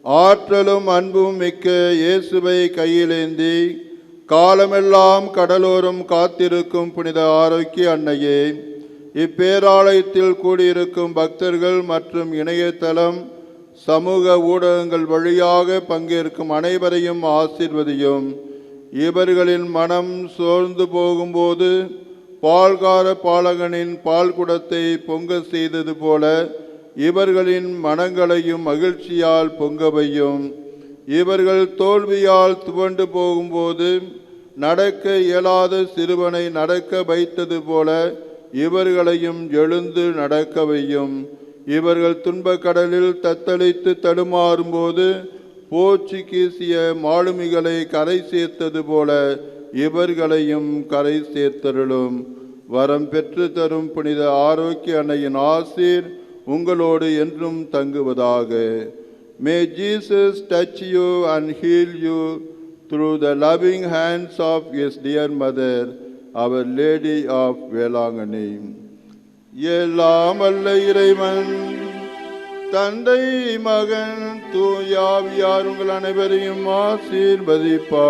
ஆற்றலும் அன்பும் மிக்க இயேசுவை கையிலேந்தி காலமெல்லாம் கடலோரம் காத்திருக்கும் புனித ஆரோக்கிய அன்னையே, இப்பேராலயத்தில் கூடியிருக்கும் பக்தர்கள் மற்றும் இணையதளம் சமூக ஊடகங்கள் வழியாக பங்கேற்கும் அனைவரையும் ஆசீர்வதியும். இவர்களின் மனம் சோர்ந்து போகும்போது பால்கார பாலகனின் பால் குடத்தை பொங்க செய்தது போல இவர்களின் மனங்களையும் மகிழ்ச்சியால் பொங்கவையும். இவர்கள் தோல்வியால் துவண்டு போகும்போது நடக்க இயலாத சிறுவனை நடக்க வைத்தது போல இவர்களையும் எழுந்து நடக்க வையும். இவர்கள் துன்பக் கடலில் தத்தளித்து தடுமாறும்போது போர்ச்சுகீசிய மாலுமிகளை கரை சேர்த்தது போல இவர்களையும் கரை சேர்த்தருளும். வரம் பெற்று தரும் புனித ஆரோக்கிய அன்னையின் ஆசீர் உங்களோடு என்றும் தங்குவதாக. May Jesus touch you and heal you through the loving hands of his dear mother, Our Lady of Velangani. எல்லாம் வல்ல இறைவன் தந்தை மகன் தூயாவியார் உங்கள் அனைவரையும் ஆசீர்வதிப்பாராக.